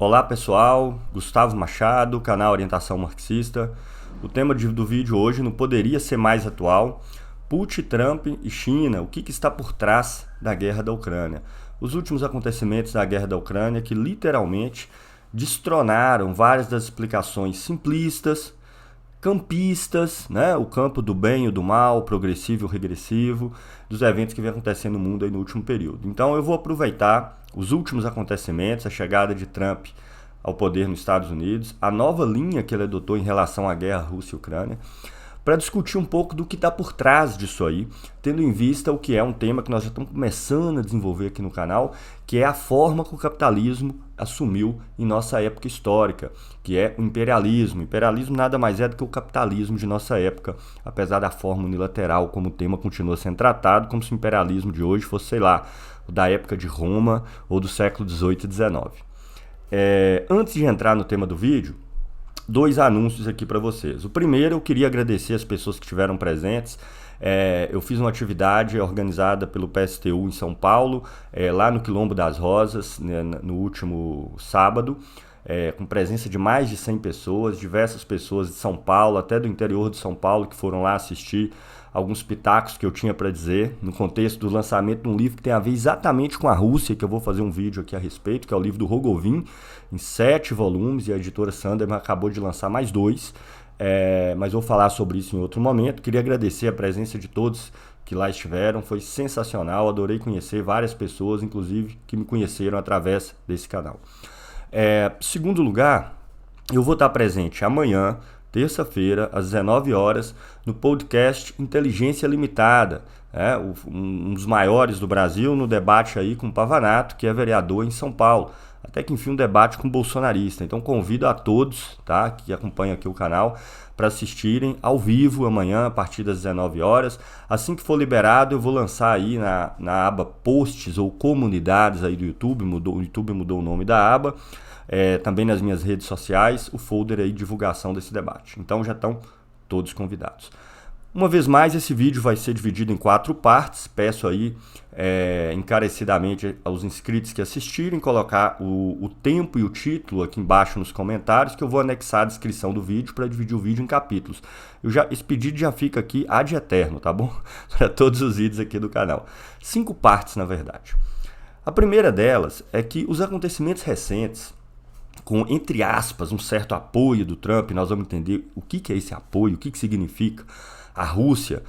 Olá pessoal, Gustavo Machado, canal Orientação Marxista. O tema do vídeo hoje não poderia ser mais atual. Putin, Trump e China, o que está por trás da guerra da Ucrânia? Os últimos acontecimentos da guerra da Ucrânia que literalmente destronaram várias das explicações simplistas, campistas, né? O campo do bem e do mal, progressivo e regressivo, dos eventos que vem acontecendo no mundo aí no último período. Então eu vou aproveitar os últimos acontecimentos, a chegada de Trump ao poder nos Estados Unidos, a nova linha que ele adotou em relação à guerra Rússia e Ucrânia, para discutir um pouco do que está por trás disso aí, tendo em vista o que é um tema que nós já estamos começando a desenvolver aqui no canal, que é a forma que o capitalismo assumiu em nossa época histórica, que é o imperialismo. O imperialismo nada mais é do que o capitalismo de nossa época, apesar da forma unilateral como o tema continua sendo tratado, como se o imperialismo de hoje fosse, sei lá, da época de Roma ou do século XVIII e XIX. Antes de entrar no tema do vídeo, dois anúncios aqui para vocês. O primeiro, eu queria agradecer as pessoas que estiveram presentes. Eu fiz uma atividade organizada pelo PSTU em São Paulo, lá no Quilombo das Rosas, né, no último sábado, com presença de mais de 100 pessoas, diversas pessoas de São Paulo, até do interior de São Paulo, que foram lá assistir alguns pitacos que eu tinha para dizer, no contexto do lançamento de um livro que tem a ver exatamente com a Rússia, que eu vou fazer um vídeo aqui a respeito, que é o livro do Rogovin, em 7 volumes, e a editora Sanderman acabou de lançar mais 2, mas vou falar sobre isso em outro momento. Queria agradecer a presença de todos que lá estiveram, foi sensacional, adorei conhecer várias pessoas, inclusive, que me conheceram através desse canal. Segundo lugar, eu vou estar presente amanhã, terça-feira, às 19 horas, no podcast Inteligência Limitada, um dos maiores do Brasil, no debate aí com o Pavanato, que é vereador em São Paulo. Até que enfim um debate com bolsonarista. Então convido a todos, tá, que acompanham aqui o canal para assistirem ao vivo amanhã a partir das 19 horas. Assim que for liberado eu vou lançar aí na aba posts ou comunidades aí do YouTube, o YouTube mudou o nome da aba, também nas minhas redes sociais, o folder aí de divulgação desse debate. Então já estão todos convidados. Uma vez mais, esse vídeo vai ser dividido em 4 partes. Peço aí encarecidamente aos inscritos que assistirem, colocar o tempo e o título aqui embaixo nos comentários, que eu vou anexar a descrição do vídeo para dividir o vídeo em capítulos. Esse pedido já fica aqui ad eterno, tá bom? Para todos os vídeos aqui do canal. 5 partes, na verdade. A primeira delas é que os acontecimentos recentes, com, entre aspas, um certo apoio do Trump, nós vamos entender o que é esse apoio, o que significa a Rússia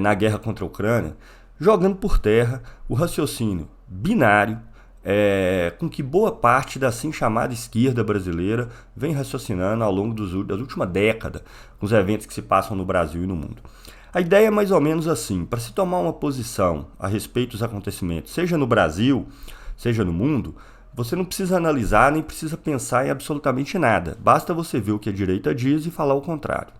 na guerra contra a Ucrânia, jogando por terra o raciocínio binário com que boa parte da assim chamada esquerda brasileira vem raciocinando ao longo da última década, com os eventos que se passam no Brasil e no mundo. A ideia é mais ou menos assim: para se tomar uma posição a respeito dos acontecimentos, seja no Brasil, seja no mundo, você não precisa analisar nem precisa pensar em absolutamente nada. Basta você ver o que a direita diz e falar o contrário.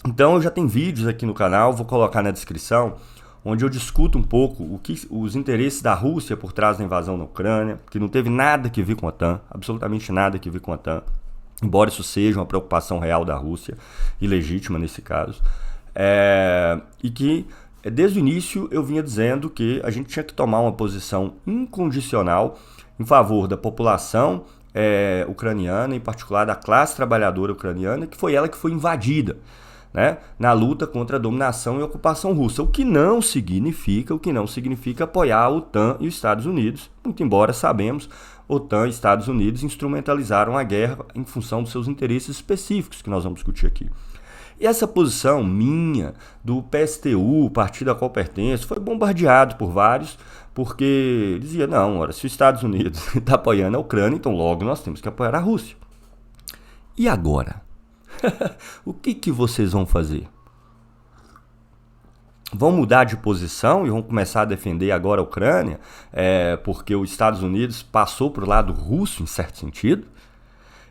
Então eu já tenho vídeos aqui no canal, vou colocar na descrição, onde eu discuto um pouco os interesses da Rússia por trás da invasão na Ucrânia, que não teve nada que ver com a OTAN, absolutamente nada que ver com a OTAN, embora isso seja uma preocupação real da Rússia, e legítima nesse caso, e que desde o início eu vinha dizendo que a gente tinha que tomar uma posição incondicional em favor da população ucraniana, em particular da classe trabalhadora ucraniana, que foi ela que foi invadida, né, na luta contra a dominação e ocupação russa, o que não significa apoiar a OTAN e os Estados Unidos, muito embora sabemos, OTAN e Estados Unidos instrumentalizaram a guerra em função dos seus interesses específicos, que nós vamos discutir aqui. E essa posição minha, do PSTU, partido a qual pertenço, foi bombardeado por vários, porque dizia, não, ora, se os Estados Unidos está apoiando a Ucrânia, então logo nós temos que apoiar a Rússia. E agora? O que vocês vão fazer? Vão mudar de posição e vão começar a defender agora a Ucrânia porque os Estados Unidos passou para o lado russo, em certo sentido?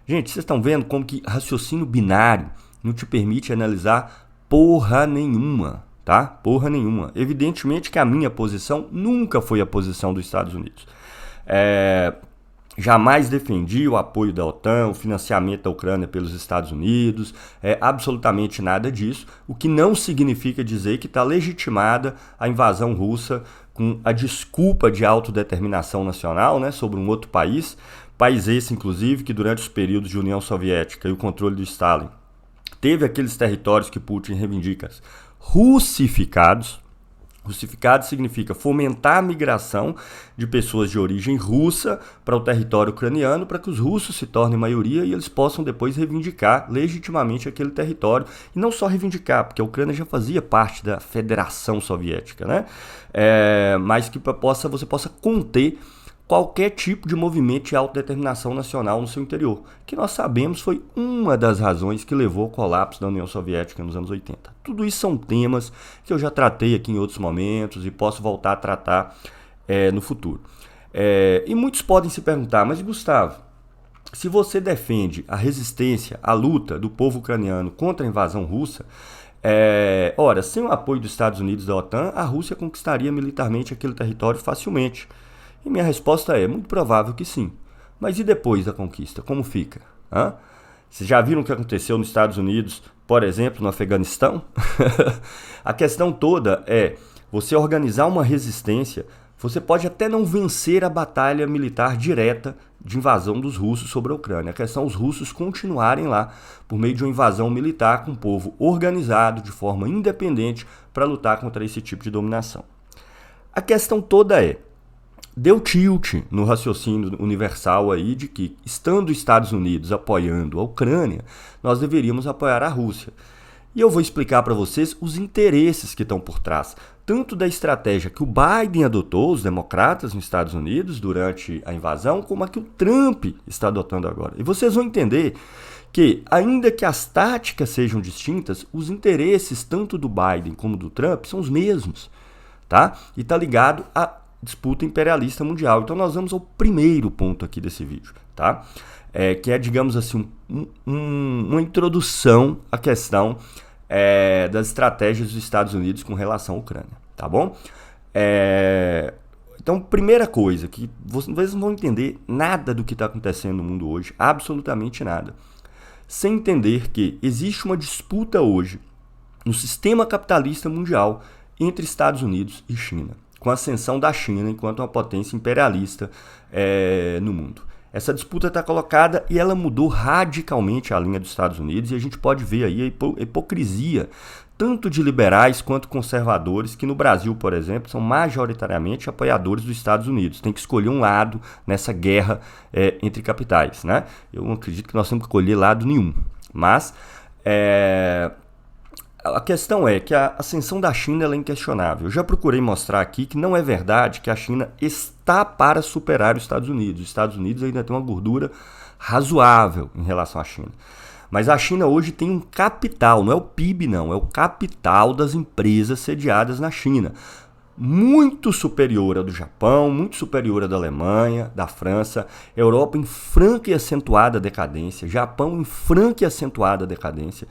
Gente, vocês estão vendo como que raciocínio binário não te permite analisar porra nenhuma, tá? Porra nenhuma. Evidentemente que a minha posição nunca foi a posição dos Estados Unidos. Jamais defendi o apoio da OTAN, o financiamento da Ucrânia pelos Estados Unidos, absolutamente nada disso, o que não significa dizer que está legitimada a invasão russa com a desculpa de autodeterminação nacional, né, sobre um outro país esse, inclusive, que durante os períodos de União Soviética e o controle do Stalin, teve aqueles territórios que Putin reivindica russificados. Russificado significa fomentar a migração de pessoas de origem russa para o território ucraniano, para que os russos se tornem maioria e eles possam depois reivindicar legitimamente aquele território. E não só reivindicar, porque a Ucrânia já fazia parte da Federação Soviética, né? Mas que você possa conter qualquer tipo de movimento de autodeterminação nacional no seu interior, que nós sabemos foi uma das razões que levou ao colapso da União Soviética nos anos 80. Tudo isso são temas que eu já tratei aqui em outros momentos e posso voltar a tratar no futuro. E muitos podem se perguntar, mas Gustavo, se você defende a resistência, a luta do povo ucraniano contra a invasão russa, ora, sem o apoio dos Estados Unidos e da OTAN, a Rússia conquistaria militarmente aquele território facilmente. E minha resposta é muito provável que sim. Mas e depois da conquista? Como fica? Vocês já viram o que aconteceu nos Estados Unidos, por exemplo, no Afeganistão? A questão toda é você organizar uma resistência. Você pode até não vencer a batalha militar direta de invasão dos russos sobre a Ucrânia. A questão é os russos continuarem lá por meio de uma invasão militar com um povo organizado de forma independente para lutar contra esse tipo de dominação. A questão toda é, deu tilt no raciocínio universal aí de que, estando os Estados Unidos apoiando a Ucrânia, nós deveríamos apoiar a Rússia. E eu vou explicar para vocês os interesses que estão por trás, tanto da estratégia que o Biden adotou, os democratas nos Estados Unidos, durante a invasão, como a que o Trump está adotando agora. E vocês vão entender que, ainda que as táticas sejam distintas, os interesses tanto do Biden como do Trump são os mesmos, tá? E está ligado a disputa imperialista mundial. Então nós vamos ao primeiro ponto aqui desse vídeo, tá? Que é, digamos assim, uma introdução à questão das estratégias dos Estados Unidos com relação à Ucrânia, tá bom? Então, primeira coisa, que vocês não vão entender nada do que está acontecendo no mundo hoje, absolutamente nada, sem entender que existe uma disputa hoje no sistema capitalista mundial entre Estados Unidos e China, com a ascensão da China enquanto uma potência imperialista no mundo. Essa disputa está colocada e ela mudou radicalmente a linha dos Estados Unidos, e a gente pode ver aí a hipocrisia tanto de liberais quanto conservadores, que no Brasil, por exemplo, são majoritariamente apoiadores dos Estados Unidos. Tem que escolher um lado nessa guerra entre capitais, né? Eu não acredito que nós temos que escolher lado nenhum, mas a questão é que a ascensão da China ela é inquestionável. Eu já procurei mostrar aqui que não é verdade que a China está para superar os Estados Unidos. Os Estados Unidos ainda tem uma gordura razoável em relação à China. Mas a China hoje tem um capital, não é o PIB não, é o capital das empresas sediadas na China. Muito superior ao do Japão, muito superior ao da Alemanha, da França, Europa em franca e acentuada decadência, Japão em franca e acentuada decadência.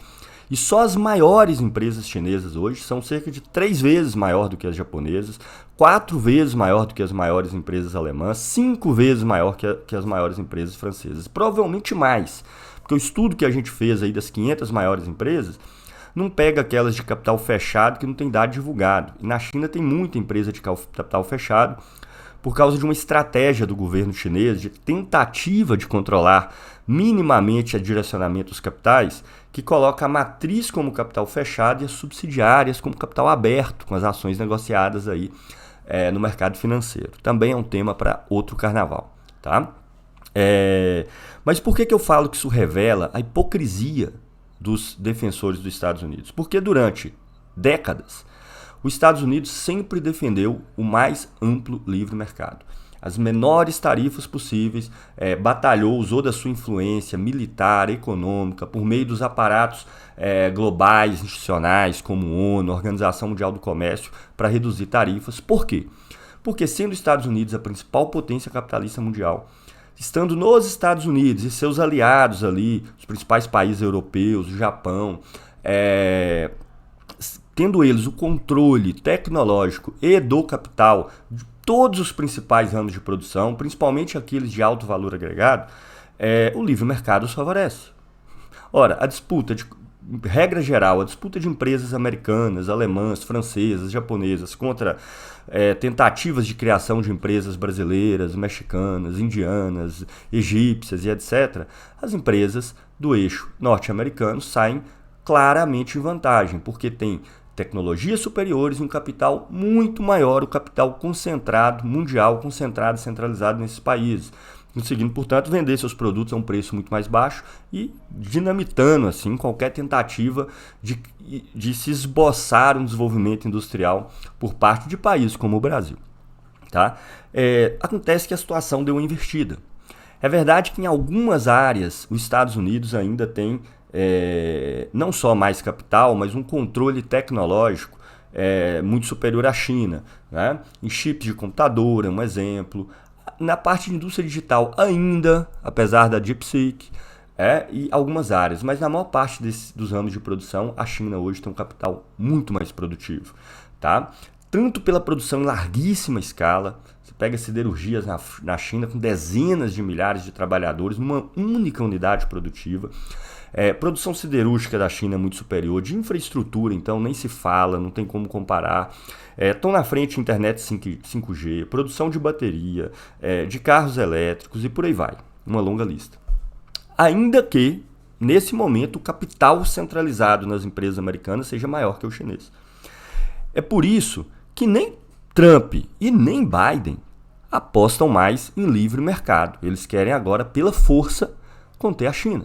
E só as maiores empresas chinesas hoje são cerca de 3 vezes maior do que as japonesas, 4 vezes maior do que as maiores empresas alemãs, 5 vezes maior que as maiores empresas francesas. Provavelmente mais, porque o estudo que a gente fez aí das 500 maiores empresas não pega aquelas de capital fechado que não tem dado divulgado. E na China tem muita empresa de capital fechado, por causa de uma estratégia do governo chinês de tentativa de controlar minimamente o direcionamento dos capitais, que coloca a matriz como capital fechado e as subsidiárias como capital aberto, com as ações negociadas aí no mercado financeiro. Também é um tema para outro carnaval, tá? Mas por que eu falo que isso revela a hipocrisia dos defensores dos Estados Unidos? Porque durante décadas, os Estados Unidos sempre defendeu o mais amplo livre mercado. As menores tarifas possíveis, batalhou, usou da sua influência militar, econômica, por meio dos aparatos globais, institucionais, como ONU, Organização Mundial do Comércio, para reduzir tarifas. Por quê? Porque sendo os Estados Unidos a principal potência capitalista mundial, estando nos Estados Unidos e seus aliados ali, os principais países europeus, o Japão, tendo eles o controle tecnológico e do capital de todos os principais ramos de produção, principalmente aqueles de alto valor agregado, o livre mercado os favorece. Ora, a disputa regra geral, a disputa de empresas americanas, alemãs, francesas, japonesas contra tentativas de criação de empresas brasileiras, mexicanas, indianas, egípcias e etc., as empresas do eixo norte-americano saem claramente em vantagem, porque tem tecnologias superiores e um capital muito maior, o capital concentrado, mundial, concentrado e centralizado nesses países, conseguindo, portanto, vender seus produtos a um preço muito mais baixo e dinamitando assim qualquer tentativa de se esboçar um desenvolvimento industrial por parte de países como o Brasil. Tá? Acontece que a situação deu uma invertida. É verdade que em algumas áreas os Estados Unidos ainda tem não só mais capital, mas um controle tecnológico muito superior à China. Né? Em chips de computador, é um exemplo. Na parte de indústria digital ainda, apesar da DeepSeek, e algumas áreas, mas na maior parte dos ramos de produção, a China hoje tem um capital muito mais produtivo. Tá? Tanto pela produção em larguíssima escala, você pega siderurgias na China com dezenas de milhares de trabalhadores numa única unidade produtiva. Produção siderúrgica da China é muito superior, de infraestrutura então nem se fala, não tem como comparar. Estão na frente internet 5G, produção de bateria, de carros elétricos e por aí vai, uma longa lista. Ainda que, nesse momento, o capital centralizado nas empresas americanas seja maior que o chinês. É por isso que nem Trump e nem Biden apostam mais em livre mercado. Eles querem agora, pela força, conter a China.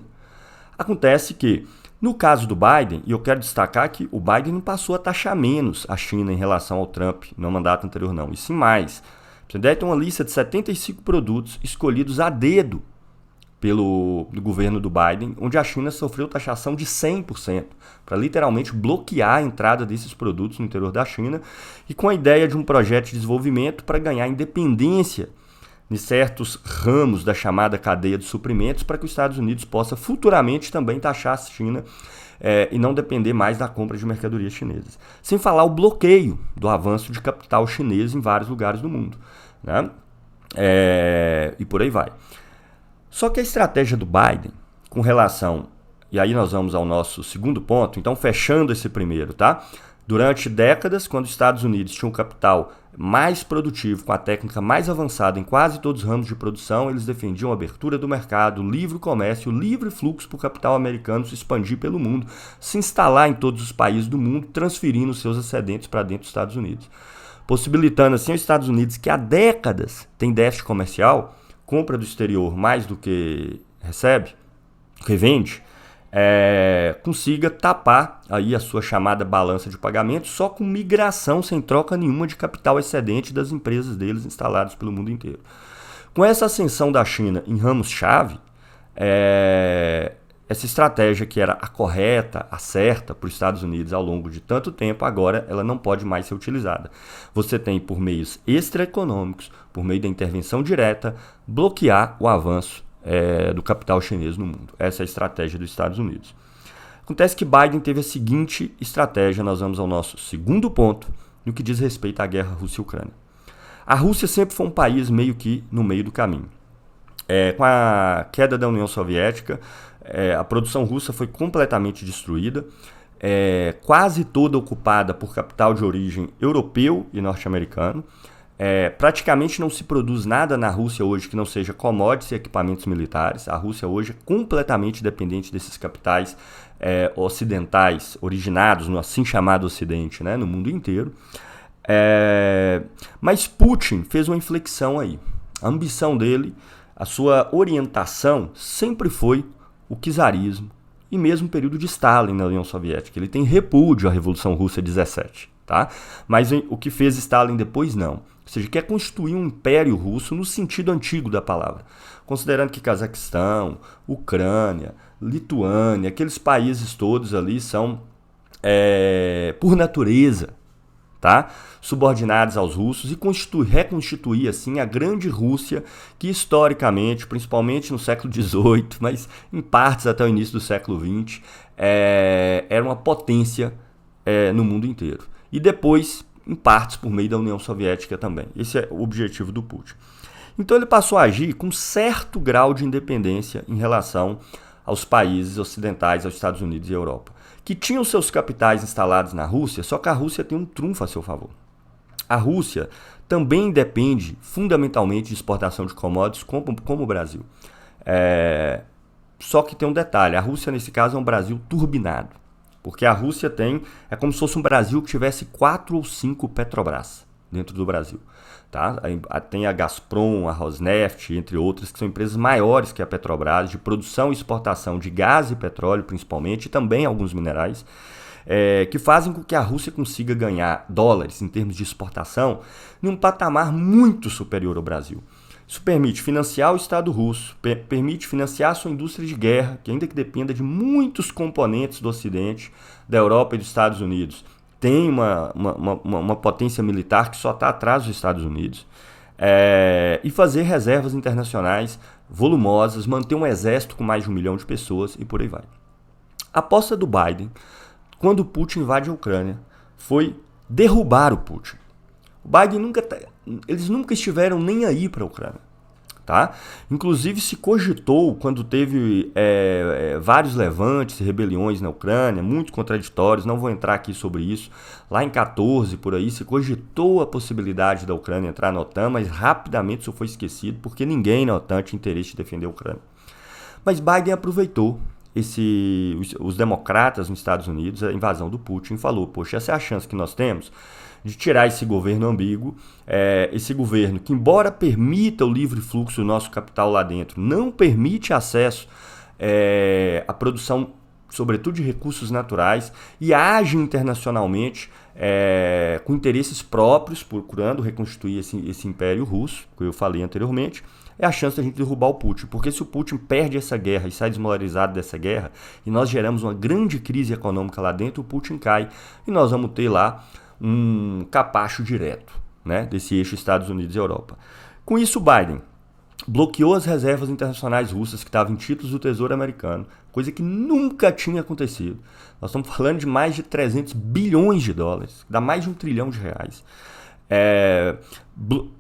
Acontece que, no caso do Biden, e eu quero destacar que o Biden não passou a taxar menos a China em relação ao Trump no mandato anterior, não, e sim mais. Você deve ter uma lista de 75 produtos escolhidos a dedo pelo governo do Biden, onde a China sofreu taxação de 100%, para literalmente bloquear a entrada desses produtos no interior da China, e com a ideia de um projeto de desenvolvimento para ganhar independência em certos ramos da chamada cadeia de suprimentos, para que os Estados Unidos possa futuramente também taxar a China e não depender mais da compra de mercadorias chinesas. Sem falar o bloqueio do avanço de capital chinês em vários lugares do mundo. Né? E por aí vai. Só que a estratégia do Biden, com relação, e aí nós vamos ao nosso segundo ponto, então fechando esse primeiro, tá? Durante décadas, quando os Estados Unidos tinham um capital mais produtivo, com a técnica mais avançada em quase todos os ramos de produção, eles defendiam a abertura do mercado, o livre comércio, o livre fluxo para o capital americano se expandir pelo mundo, se instalar em todos os países do mundo, transferindo seus excedentes para dentro dos Estados Unidos. Possibilitando assim aos Estados Unidos, que há décadas tem déficit comercial, compra do exterior mais do que recebe, do que vende, consiga tapar aí a sua chamada balança de pagamento só com migração sem troca nenhuma de capital excedente das empresas deles instaladas pelo mundo inteiro. Com essa ascensão da China em ramos-chave, essa estratégia que era a correta, a certa para os Estados Unidos ao longo de tanto tempo, agora ela não pode mais ser utilizada. Você tem, por meios extraeconômicos, por meio da intervenção direta, bloquear o avanço do capital chinês no mundo. Essa é a estratégia dos Estados Unidos. Acontece que Biden teve a seguinte estratégia, nós vamos ao nosso segundo ponto, no que diz respeito à guerra Rússia-Ucrânia. A Rússia sempre foi um país meio que no meio do caminho. Com a queda da União Soviética, a produção russa foi completamente destruída, quase toda ocupada por capital de origem europeu e norte-americano. Praticamente não se produz nada na Rússia hoje que não seja commodities e equipamentos militares. A Rússia hoje é completamente dependente desses capitais ocidentais, originados no assim chamado Ocidente, né, no mundo inteiro. Mas Putin fez uma inflexão aí. A ambição dele, a sua orientação sempre foi o czarismo e mesmo o período de Stalin na União Soviética. Ele tem repúdio à Revolução Russa 17, tá? Mas o que fez Stalin depois, não. Ou seja, quer constituir um império russo no sentido antigo da palavra, considerando que Cazaquistão, Ucrânia, Lituânia, aqueles países todos ali são, por natureza, tá, subordinados aos russos e reconstituir assim a grande Rússia que historicamente, principalmente no século XVIII, mas em partes até o início do século XX, era uma potência no mundo inteiro. E depois, em partes, por meio da União Soviética também. Esse é o objetivo do Putin. Então ele passou a agir com certo grau de independência em relação aos países ocidentais, aos Estados Unidos e Europa. que tinham seus capitais instalados na Rússia, só que a Rússia tem um trunfo a seu favor. A Rússia também depende fundamentalmente de exportação de commodities como o Brasil. Só que tem um detalhe, a Rússia nesse caso é um Brasil turbinado, porque a Rússia é como se fosse um Brasil que tivesse 4 ou 5 Petrobras dentro do Brasil. Tá? Tem a Gazprom, a Rosneft, entre outras, que são empresas maiores que a Petrobras, de produção e exportação de gás e petróleo principalmente, e também alguns minerais, que fazem com que a Rússia consiga ganhar dólares em termos de exportação num patamar muito superior ao Brasil. Isso permite financiar o Estado russo, permite financiar a sua indústria de guerra, que ainda que dependa de muitos componentes do Ocidente, da Europa e dos Estados Unidos, tem uma potência militar que só está atrás dos Estados Unidos, e fazer reservas internacionais volumosas, manter um exército com mais de 1 milhão de pessoas e por aí vai. A aposta do Biden, quando o Putin invade a Ucrânia, foi derrubar o Putin. O Biden eles nunca estiveram nem aí para a Ucrânia. Tá? Inclusive se cogitou, quando teve vários levantes e rebeliões na Ucrânia, muito contraditórios, não vou entrar aqui sobre isso, lá em 14 por aí, se cogitou a possibilidade da Ucrânia entrar na OTAN, mas rapidamente isso foi esquecido, porque ninguém na OTAN tinha interesse de defender a Ucrânia. Mas Biden aproveitou os democratas nos Estados Unidos, a invasão do Putin, e falou, poxa, essa é a chance que nós temos de tirar esse governo ambíguo, esse governo que, embora permita o livre fluxo do nosso capital lá dentro, não permite acesso à produção, sobretudo de recursos naturais, e age internacionalmente com interesses próprios, procurando reconstituir esse império russo, que eu falei anteriormente. É a chance da gente derrubar o Putin, porque se o Putin perde essa guerra e sai desmoralizado dessa guerra, e nós geramos uma grande crise econômica lá dentro, o Putin cai, e nós vamos ter lá um capacho direto, né, desse eixo Estados Unidos e Europa. Com isso, Biden bloqueou as reservas internacionais russas que estavam em títulos do Tesouro americano, coisa que nunca tinha acontecido. Nós estamos falando de mais de 300 bilhões de dólares, dá mais de 1 trilhão de reais.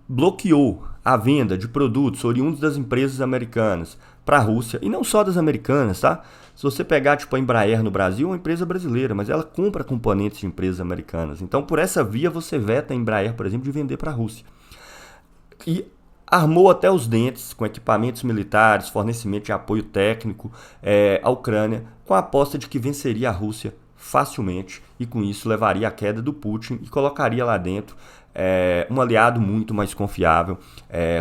Bloqueou a venda de produtos oriundos das empresas americanas para a Rússia, e não só das americanas, tá? Se você pegar tipo a Embraer no Brasil, é uma empresa brasileira, mas ela compra componentes de empresas americanas. Então, por essa via, você veta a Embraer, por exemplo, de vender para a Rússia. E armou até os dentes com equipamentos militares, fornecimento de apoio técnico à Ucrânia, com a aposta de que venceria a Rússia facilmente e com isso levaria à queda do Putin e colocaria lá dentro um aliado muito mais confiável,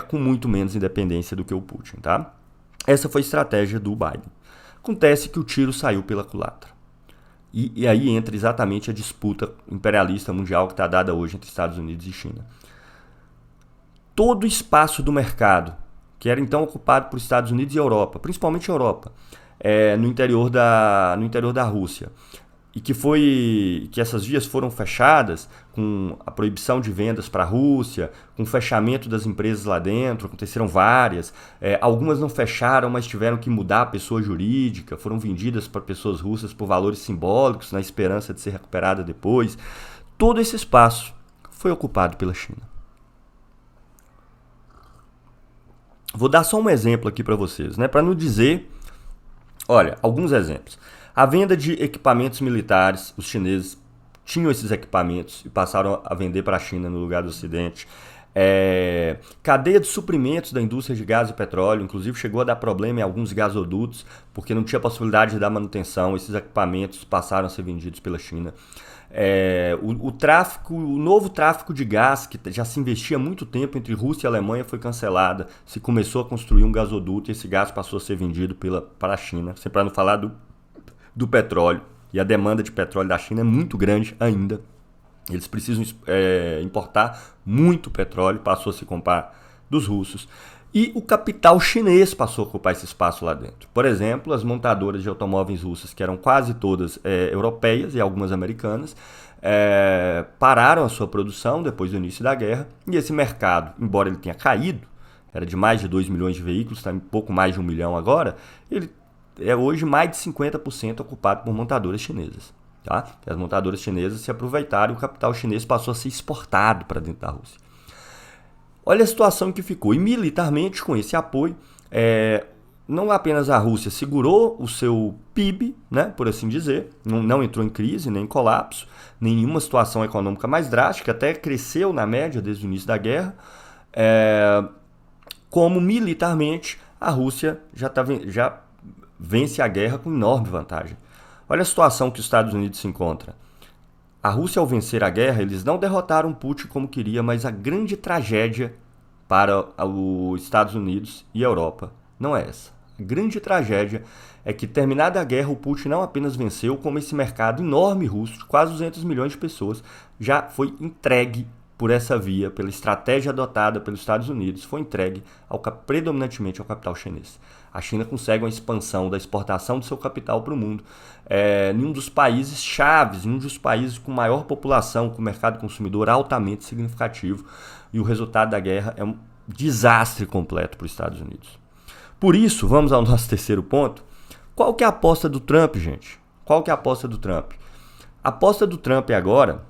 com muito menos independência do que o Putin, tá? Essa foi a estratégia do Biden. Acontece que o tiro saiu pela culatra. E aí entra exatamente a disputa imperialista mundial que está dada hoje entre Estados Unidos e China. Todo o espaço do mercado, que era então ocupado por Estados Unidos e Europa, principalmente Europa, no interior da Rússia, e que essas vias foram fechadas com a proibição de vendas para a Rússia, com o fechamento das empresas lá dentro, aconteceram várias, algumas não fecharam, mas tiveram que mudar a pessoa jurídica, foram vendidas para pessoas russas por valores simbólicos, na esperança de ser recuperada depois. Todo esse espaço foi ocupado pela China. Vou dar só um exemplo aqui para vocês, né? Para não dizer, olha, alguns exemplos. A venda de equipamentos militares, os chineses tinham esses equipamentos e passaram a vender para a China no lugar do Ocidente. Cadeia de suprimentos da indústria de gás e petróleo, inclusive chegou a dar problema em alguns gasodutos, porque não tinha possibilidade de dar manutenção, esses equipamentos passaram a ser vendidos pela China. O novo tráfico de gás, que já se investia há muito tempo entre Rússia e Alemanha, foi cancelada, se começou a construir um gasoduto e esse gás passou a ser vendido para a China, para não falar do petróleo, e a demanda de petróleo da China é muito grande ainda. Eles precisam importar muito petróleo, passou a se comprar dos russos. E o capital chinês passou a ocupar esse espaço lá dentro. Por exemplo, as montadoras de automóveis russas, que eram quase todas europeias e algumas americanas, pararam a sua produção depois do início da guerra. E esse mercado, embora ele tenha caído, era de mais de 2 milhões de veículos, está em pouco mais de 1 milhão agora, ele é hoje mais de 50% ocupado por montadoras chinesas. Tá? As montadoras chinesas se aproveitaram e o capital chinês passou a ser exportado para dentro da Rússia. Olha a situação que ficou. E militarmente, com esse apoio, não apenas a Rússia segurou o seu PIB, né, por assim dizer, não entrou em crise, nem em colapso, nenhuma situação econômica mais drástica, até cresceu na média desde o início da guerra, como militarmente a Rússia já vence a guerra com enorme vantagem. Olha a situação que os Estados Unidos se encontra. A Rússia, ao vencer a guerra, eles não derrotaram Putin como queria, mas a grande tragédia para os Estados Unidos e a Europa não é essa. A grande tragédia é que, terminada a guerra, o Putin não apenas venceu, como esse mercado enorme russo, de quase 200 milhões de pessoas, já foi entregue por essa via, pela estratégia adotada pelos Estados Unidos, foi entregue predominantemente ao capital chinês. A China consegue uma expansão da exportação do seu capital para o mundo. Em um dos países chaves, em um dos países com maior população, com mercado consumidor altamente significativo. E o resultado da guerra é um desastre completo para os Estados Unidos. Por isso, vamos ao nosso terceiro ponto. Qual que é a aposta do Trump, gente? Qual que é a aposta do Trump? A aposta do Trump agora,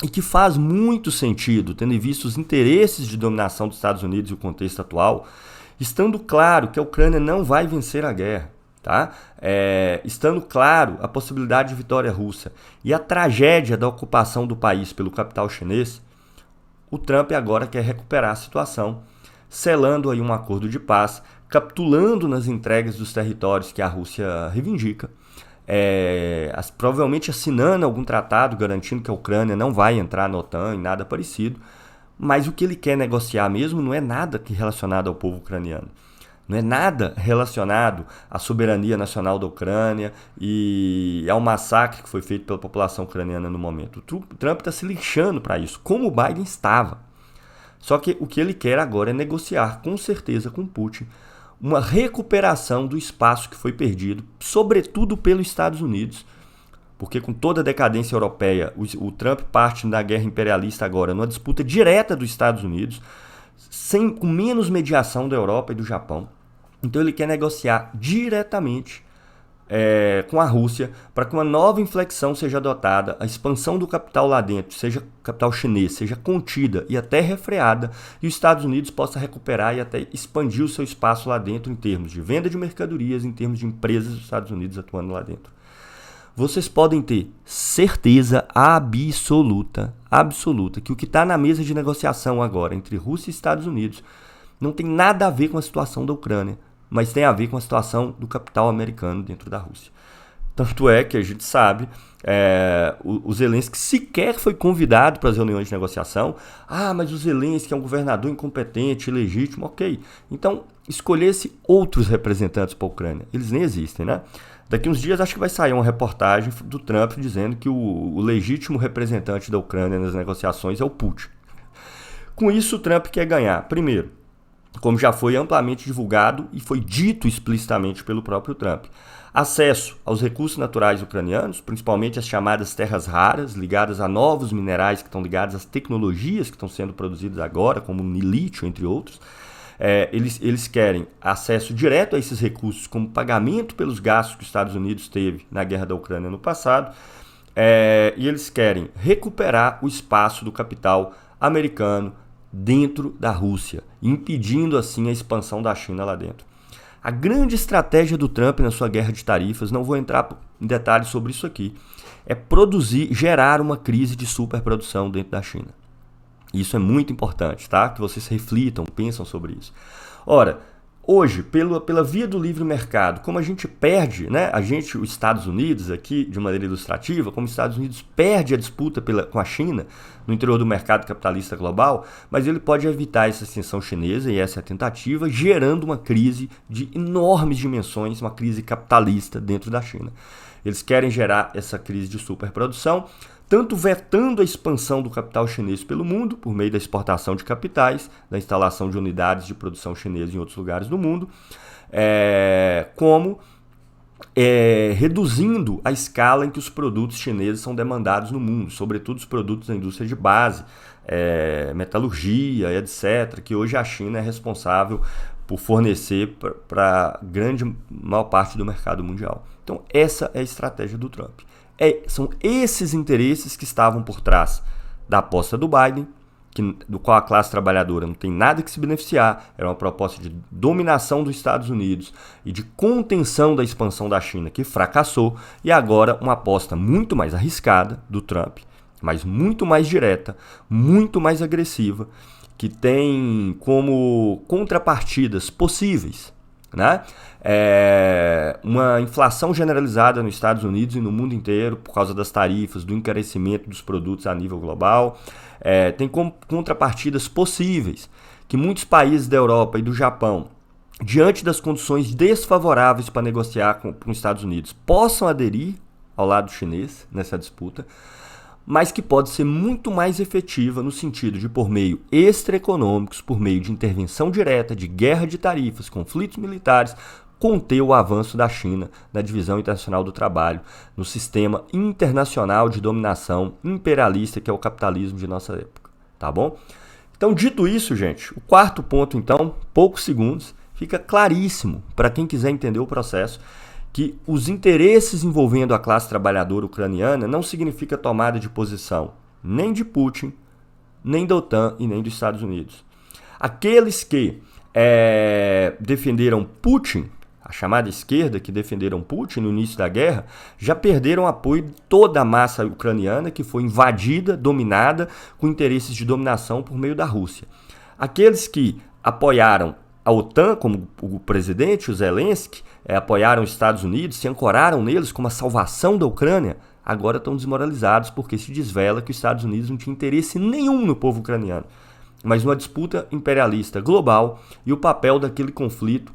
e que faz muito sentido, tendo em vista os interesses de dominação dos Estados Unidos e o contexto atual, estando claro que a Ucrânia não vai vencer a guerra, tá? Estando claro a possibilidade de vitória russa e a tragédia da ocupação do país pelo capital chinês, o Trump agora quer recuperar a situação, selando aí um acordo de paz, capitulando nas entregas dos territórios que a Rússia reivindica, provavelmente assinando algum tratado garantindo que a Ucrânia não vai entrar na OTAN e nada parecido, mas o que ele quer negociar mesmo não é nada relacionado ao povo ucraniano. Não é nada relacionado à soberania nacional da Ucrânia e ao massacre que foi feito pela população ucraniana no momento. O Trump está se lixando para isso, como o Biden estava. Só que o que ele quer agora é negociar, com certeza, com Putin, uma recuperação do espaço que foi perdido, sobretudo pelos Estados Unidos, porque com toda a decadência europeia, o Trump parte da guerra imperialista agora numa disputa direta dos Estados Unidos, com menos mediação da Europa e do Japão. Então ele quer negociar diretamente com a Rússia para que uma nova inflexão seja adotada, a expansão do capital lá dentro, seja capital chinês, seja contida e até refreada, e os Estados Unidos possa recuperar e até expandir o seu espaço lá dentro em termos de venda de mercadorias, em termos de empresas dos Estados Unidos atuando lá dentro. Vocês podem ter certeza absoluta que o que está na mesa de negociação agora entre Rússia e Estados Unidos não tem nada a ver com a situação da Ucrânia, mas tem a ver com a situação do capital americano dentro da Rússia. Tanto é que a gente sabe, o Zelensky sequer foi convidado para as reuniões de negociação. Mas o Zelensky é um governador incompetente, ilegítimo, ok. Então, escolhesse outros representantes para a Ucrânia. Eles nem existem, né? Daqui uns dias acho que vai sair uma reportagem do Trump dizendo que o legítimo representante da Ucrânia nas negociações é o Putin. Com isso, o Trump quer ganhar, primeiro, como já foi amplamente divulgado e foi dito explicitamente pelo próprio Trump, acesso aos recursos naturais ucranianos, principalmente as chamadas terras raras, ligadas a novos minerais que estão ligados às tecnologias que estão sendo produzidas agora, como o lítio, entre outros. Eles querem acesso direto a esses recursos como pagamento pelos gastos que os Estados Unidos teve na guerra da Ucrânia no passado, e eles querem recuperar o espaço do capital americano dentro da Rússia, impedindo assim a expansão da China lá dentro. A grande estratégia do Trump na sua guerra de tarifas, não vou entrar em detalhes sobre isso aqui, é gerar uma crise de superprodução dentro da China. Isso é muito importante, tá? Que vocês reflitam, pensam sobre isso. Ora, hoje, pela via do livre mercado, como a gente perde, né? Os Estados Unidos aqui, de maneira ilustrativa, como os Estados Unidos perde a disputa com a China no interior do mercado capitalista global, mas ele pode evitar essa extensão chinesa, e essa é a tentativa, gerando uma crise de enormes dimensões, uma crise capitalista dentro da China. Eles querem gerar essa crise de superprodução, tanto vetando a expansão do capital chinês pelo mundo, por meio da exportação de capitais, da instalação de unidades de produção chinesa em outros lugares do mundo, como reduzindo a escala em que os produtos chineses são demandados no mundo, sobretudo os produtos da indústria de base, metalurgia, etc., que hoje a China é responsável por fornecer para a maior parte do mercado mundial. Então, essa é a estratégia do Trump. São esses interesses que estavam por trás da aposta do Biden do qual a classe trabalhadora não tem nada que se beneficiar, era uma proposta de dominação dos Estados Unidos e de contenção da expansão da China, que fracassou, e agora uma aposta muito mais arriscada do Trump, mas muito mais direta, muito mais agressiva, que tem como contrapartidas possíveis, né? Uma inflação generalizada nos Estados Unidos e no mundo inteiro por causa das tarifas, do encarecimento dos produtos a nível global. Tem como contrapartidas possíveis que muitos países da Europa e do Japão, diante das condições desfavoráveis para negociar com os Estados Unidos, possam aderir ao lado chinês nessa disputa, mas que pode ser muito mais efetiva no sentido de, por meio extraeconômicos, por meio de intervenção direta, de guerra de tarifas, conflitos militares, conter o avanço da China na divisão internacional do trabalho, no sistema internacional de dominação imperialista que é o capitalismo de nossa época, tá bom? Então, dito isso, gente, o quarto ponto, então, poucos segundos, fica claríssimo para quem quiser entender o processo, que os interesses envolvendo a classe trabalhadora ucraniana não significa tomada de posição nem de Putin, nem da OTAN e nem dos Estados Unidos. Aqueles que defenderam Putin, a chamada esquerda que defenderam Putin no início da guerra, já perderam apoio de toda a massa ucraniana que foi invadida, dominada, com interesses de dominação por meio da Rússia. Aqueles que apoiaram a OTAN, como o presidente, o Zelensky, apoiaram os Estados Unidos, se ancoraram neles como a salvação da Ucrânia, agora estão desmoralizados porque se desvela que os Estados Unidos não tinham interesse nenhum no povo ucraniano, mas uma disputa imperialista global e o papel daquele conflito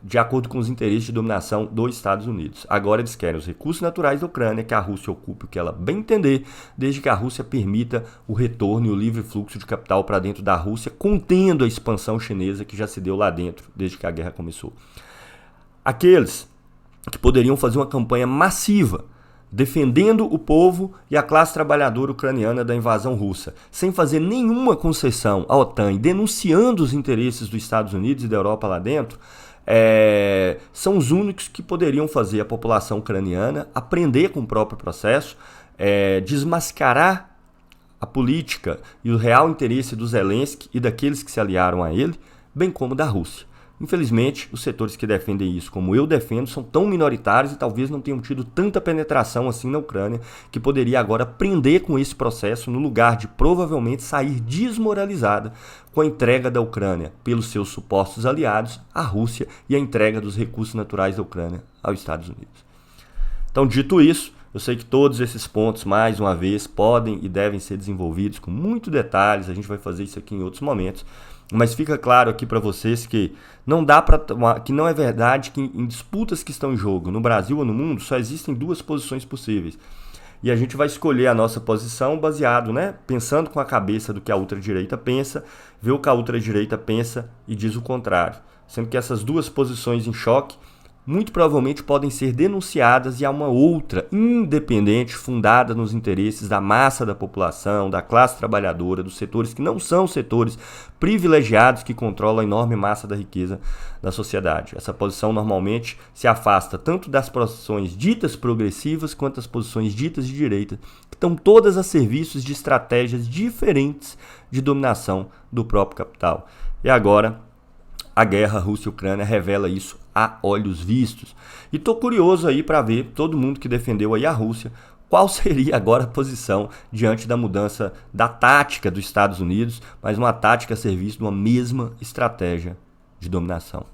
de acordo com os interesses de dominação dos Estados Unidos. Agora eles querem os recursos naturais da Ucrânia, que a Rússia ocupe o que ela bem entender, desde que a Rússia permita o retorno e o livre fluxo de capital para dentro da Rússia, contendo a expansão chinesa que já se deu lá dentro desde que a guerra começou. Aqueles que poderiam fazer uma campanha massiva defendendo o povo e a classe trabalhadora ucraniana da invasão russa, sem fazer nenhuma concessão à OTAN e denunciando os interesses dos Estados Unidos e da Europa lá dentro, são os únicos que poderiam fazer a população ucraniana aprender com o próprio processo, desmascarar a política e o real interesse do Zelensky e daqueles que se aliaram a ele, bem como da Rússia. Infelizmente, os setores que defendem isso, como eu defendo, são tão minoritários e talvez não tenham tido tanta penetração assim na Ucrânia, que poderia agora prender com esse processo no lugar de provavelmente sair desmoralizada com a entrega da Ucrânia pelos seus supostos aliados, a Rússia, e a entrega dos recursos naturais da Ucrânia aos Estados Unidos. Então, dito isso, eu sei que todos esses pontos, mais uma vez, podem e devem ser desenvolvidos com muitos detalhes, a gente vai fazer isso aqui em outros momentos, mas fica claro aqui para vocês que não dá para que não é verdade que em disputas que estão em jogo no Brasil ou no mundo só existem duas posições possíveis. E a gente vai escolher a nossa posição baseado, pensando com a cabeça do que a ultradireita pensa, ver o que a ultradireita pensa e diz o contrário. Sendo que essas duas posições em choque muito provavelmente podem ser denunciadas e há uma outra independente fundada nos interesses da massa da população, da classe trabalhadora, dos setores que não são setores privilegiados que controlam a enorme massa da riqueza da sociedade. Essa posição normalmente se afasta tanto das posições ditas progressivas quanto das posições ditas de direita, que estão todas a serviços de estratégias diferentes de dominação do próprio capital. E agora, a guerra Rússia-Ucrânia revela isso a olhos vistos. E tô curioso aí para ver todo mundo que defendeu aí a Rússia, qual seria agora a posição diante da mudança da tática dos Estados Unidos, mas uma tática a serviço de uma mesma estratégia de dominação.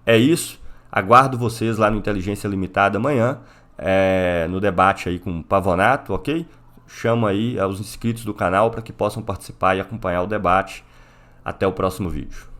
É isso, aguardo vocês lá no Inteligência Limitada amanhã, no debate aí com o Pavonato, ok? Chamo aí aos inscritos do canal para que possam participar e acompanhar o debate. Até o próximo vídeo.